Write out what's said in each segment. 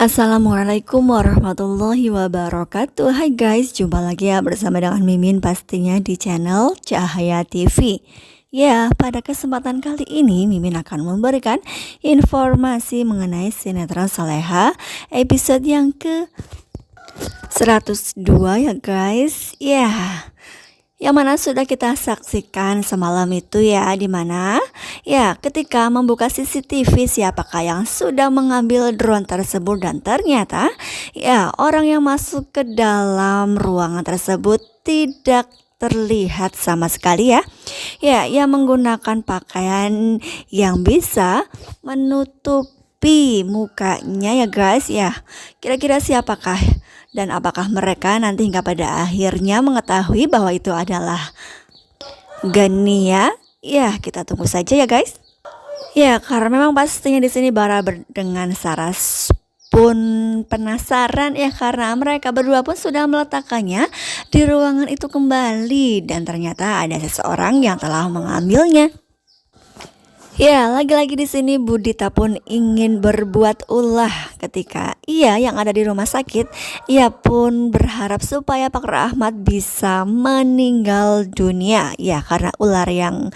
Assalamualaikum warahmatullahi wabarakatuh. Hai guys, jumpa lagi ya bersama dengan Mimin pastinya di channel Cahaya TV. Ya, pada kesempatan kali ini Mimin akan memberikan informasi mengenai sinetron Saleha episode yang ke 102 ya guys. Ya, yang mana sudah kita saksikan semalam itu ya, dimana ya ketika membuka CCTV siapakah yang sudah mengambil drone tersebut, dan ternyata ya orang yang masuk ke dalam ruangan tersebut tidak terlihat sama sekali ya. Ya, yang menggunakan pakaian yang bisa menutupi mukanya ya guys. Ya, kira-kira siapakah dan apakah mereka nanti hingga pada akhirnya mengetahui bahwa itu adalah Gania? Ya, kita tunggu saja ya guys. Ya, karena memang pastinya di sini Bara dengan Saras pun penasaran ya, karena mereka berdua pun sudah meletakkannya di ruangan itu kembali, dan ternyata ada seseorang yang telah mengambilnya. Ya, lagi-lagi di sini Budita pun ingin berbuat ulah ketika ia yang ada di rumah sakit. Ia pun berharap supaya Pak Rahmat bisa meninggal dunia. Ya, karena ular yang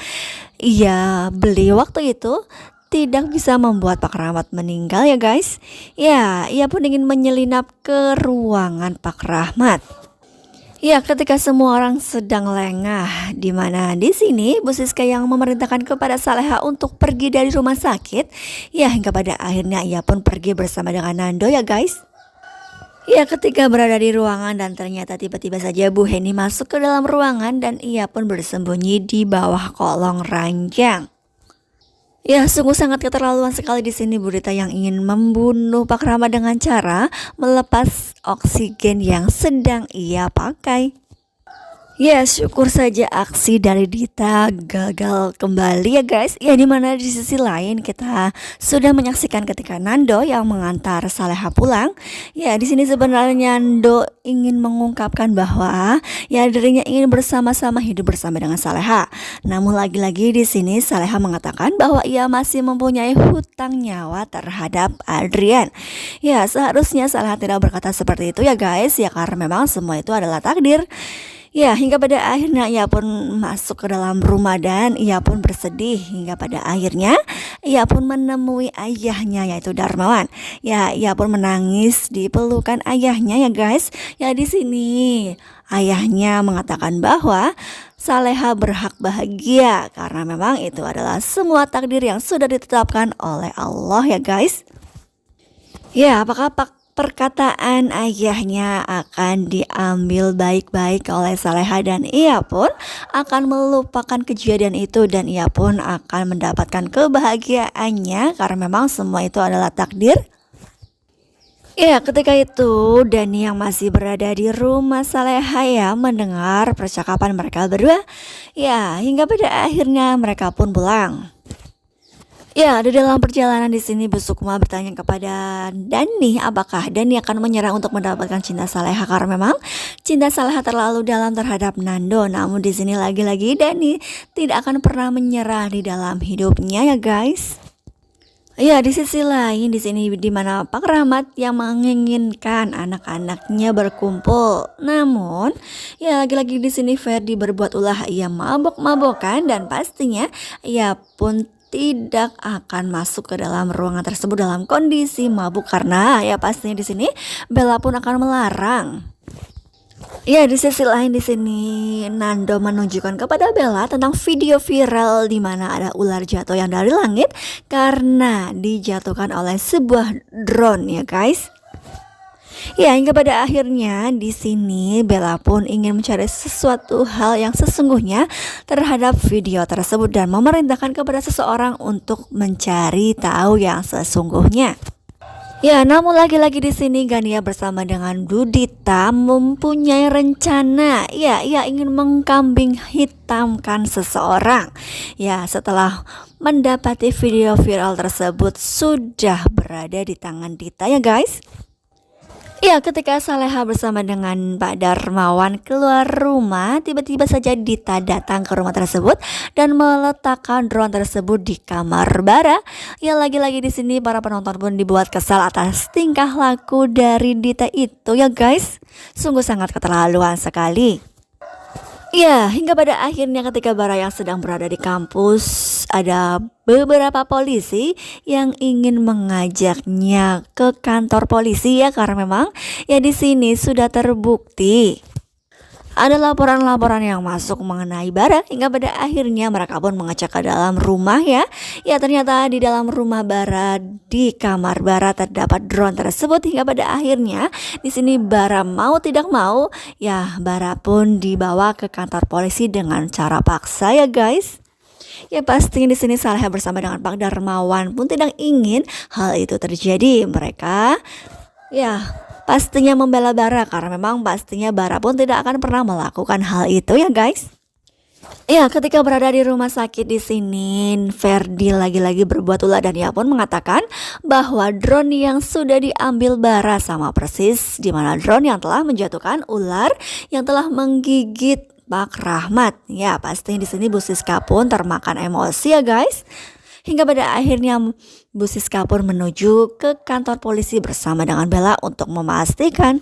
ia beli waktu itu tidak bisa membuat Pak Rahmat meninggal ya guys. Ya, ia pun ingin menyelinap ke ruangan Pak Rahmat. Ya, ketika semua orang sedang lengah, di mana di sini Bu Siska yang memerintahkan kepada Saleha untuk pergi dari rumah sakit. Ya, hingga pada akhirnya ia pun pergi bersama dengan Nando ya guys. Ya, ketika berada di ruangan dan ternyata tiba-tiba saja Bu Heni masuk ke dalam ruangan dan ia pun bersembunyi di bawah kolong ranjang. Ya, sungguh sangat keterlaluan sekali di sini Budita yang ingin membunuh Pak Rahmat dengan cara melepas oksigen yang sedang ia pakai. Ya, syukur saja aksi dari Dita gagal kembali ya guys. Ya, dimana di sisi lain kita sudah menyaksikan ketika Nando yang mengantar Saleha pulang. Ya, di sini sebenarnya Nando ingin mengungkapkan bahwa ya dirinya ingin bersama-sama hidup bersama dengan Saleha. Namun lagi-lagi di sini Saleha mengatakan bahwa ia masih mempunyai hutang nyawa terhadap Adrian. Ya, seharusnya Saleha tidak berkata seperti itu ya guys. Ya, karena memang semua itu adalah takdir. Ya, hingga pada akhirnya ia pun masuk ke dalam rumah dan ia pun bersedih, hingga pada akhirnya ia pun menemui ayahnya yaitu Darmawan. Ya, ia pun menangis di pelukan ayahnya ya guys. Ya, di sini ayahnya mengatakan bahwa Saleha berhak bahagia karena memang itu adalah semua takdir yang sudah ditetapkan oleh Allah ya guys. Ya, apakah perkataan ayahnya akan diambil baik-baik oleh Saleha dan ia pun akan melupakan kejadian itu dan ia pun akan mendapatkan kebahagiaannya karena memang semua itu adalah takdir. Ya, ketika itu Dani yang masih berada di rumah Saleha ya mendengar percakapan mereka berdua. Ya, hingga pada akhirnya mereka pun pulang. Ya, di dalam perjalanan di sini Bu Sukma bertanya kepada Dani apakah Dani akan menyerah untuk mendapatkan cinta Saleha karena memang cinta Saleha terlalu dalam terhadap Nando. Namun di sini lagi-lagi Dani tidak akan pernah menyerah di dalam hidupnya ya guys. Ya, di sisi lain di sini di mana Pak Rahmat yang menginginkan anak-anaknya berkumpul. Namun, ya lagi-lagi di sini Ferdi berbuat ulah, ia mabok-mabokan dan pastinya ia pun tidak akan masuk ke dalam ruangan tersebut dalam kondisi mabuk karena ya pastinya di sini Bella pun akan melarang. Ya, di sisi lain di sini Nando menunjukkan kepada Bella tentang video viral di mana ada ular jatuh yang dari langit karena dijatuhkan oleh sebuah drone ya guys. Ya, hingga pada akhirnya di sini Bella pun ingin mencari sesuatu hal yang sesungguhnya terhadap video tersebut dan memerintahkan kepada seseorang untuk mencari tahu yang sesungguhnya. Ya, namun lagi-lagi di sini Gania bersama dengan Budita mempunyai rencana. Ya, ia ingin mengkambing hitamkan seseorang. Ya, setelah mendapati video viral tersebut sudah berada di tangan Dita ya guys. Ya, ketika Saleha bersama dengan Pak Darmawan keluar rumah, tiba-tiba saja Dita datang ke rumah tersebut dan meletakkan drone tersebut di kamar Bara. Ya, lagi-lagi di sini para penonton pun dibuat kesal atas tingkah laku dari Dita itu ya guys. Sungguh sangat keterlaluan sekali. Ya, hingga pada akhirnya ketika Bara yang sedang berada di kampus, ada beberapa polisi yang ingin mengajaknya ke kantor polisi ya karena memang ya di sini sudah terbukti ada laporan-laporan yang masuk mengenai Bara hingga pada akhirnya mereka pun mengecek ke dalam rumah ya. Ya ternyata di dalam rumah Bara di kamar Bara terdapat drone tersebut hingga pada akhirnya di sini Bara mau tidak mau ya Bara pun dibawa ke kantor polisi dengan cara paksa ya guys. Ya pastinya di sini Saleha bersama dengan Pak Darmawan pun tidak ingin hal itu terjadi. Mereka ya pastinya membela Bara karena memang pastinya Bara pun tidak akan pernah melakukan hal itu ya guys. Ya, ketika berada di rumah sakit di sini, Ferdi lagi-lagi berbuat ulah dan ia pun mengatakan bahwa drone yang sudah diambil Bara sama persis di mana drone yang telah menjatuhkan ular yang telah menggigit Pak Rahmat. Ya, pastinya di sini Bu Siska pun termakan emosi ya guys. Hingga pada akhirnya Bu Siska pun menuju ke kantor polisi bersama dengan Bella untuk memastikan.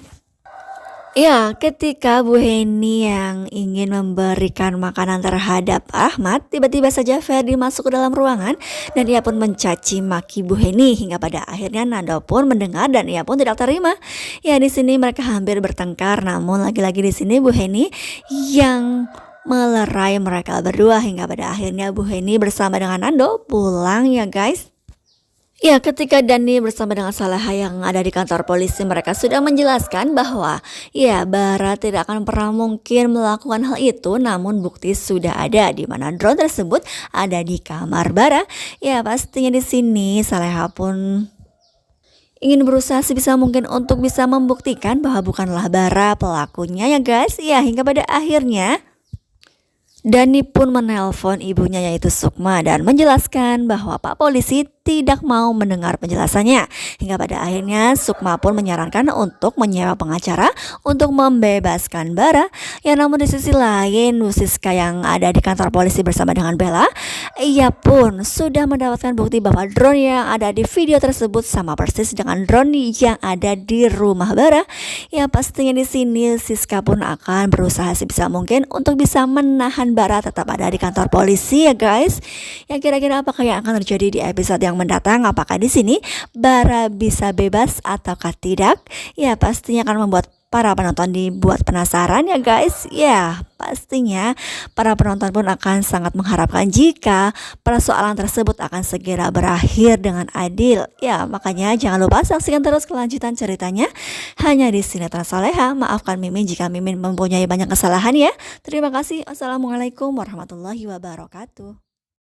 Ya, ketika Bu Heni yang ingin memberikan makanan terhadap Ahmad, tiba-tiba saja Ferdi masuk ke dalam ruangan dan ia pun mencaci maki Bu Heni hingga pada akhirnya Nando pun mendengar dan ia pun tidak terima. Ya, di sini mereka hampir bertengkar, namun lagi-lagi di sini Bu Heni yang melerai mereka berdua hingga pada akhirnya Bu Heni bersama dengan Nando pulang ya guys. Ya, ketika Dani bersama dengan Saleha yang ada di kantor polisi, mereka sudah menjelaskan bahwa ya Bara tidak akan pernah mungkin melakukan hal itu, namun bukti sudah ada di mana drone tersebut ada di kamar Bara. Ya, pastinya di sini Saleha pun ingin berusaha sebisa mungkin untuk bisa membuktikan bahwa bukanlah Bara pelakunya ya guys. Ya, hingga pada akhirnya Dani pun menelpon ibunya yaitu Sukma dan menjelaskan bahwa Pak Polisi tidak mau mendengar penjelasannya. Hingga pada akhirnya Sukma pun menyarankan untuk menyewa pengacara untuk membebaskan Bara. Ya namun di sisi lain Bu Siska yang ada di kantor polisi bersama dengan Bella, ia pun sudah mendapatkan bukti bahwa drone yang ada di video tersebut sama persis dengan drone yang ada di rumah Bara. Ya pastinya di sini Siska pun akan berusaha sebisa mungkin untuk bisa menahan Bara tetap ada di kantor polisi ya guys. Ya kira-kira apakah yang akan terjadi di episode yang mendatang? Apakah di sini Bara bisa bebas ataukah tidak? Ya pastinya akan membuat para penonton dibuat penasaran ya guys. Ya pastinya para penonton pun akan sangat mengharapkan jika persoalan tersebut akan segera berakhir dengan adil. Ya makanya jangan lupa saksikan terus kelanjutan ceritanya hanya di Sinetron Saleha. Maafkan Mimin jika Mimin mempunyai banyak kesalahan ya. Terima kasih. Assalamualaikum warahmatullahi wabarakatuh.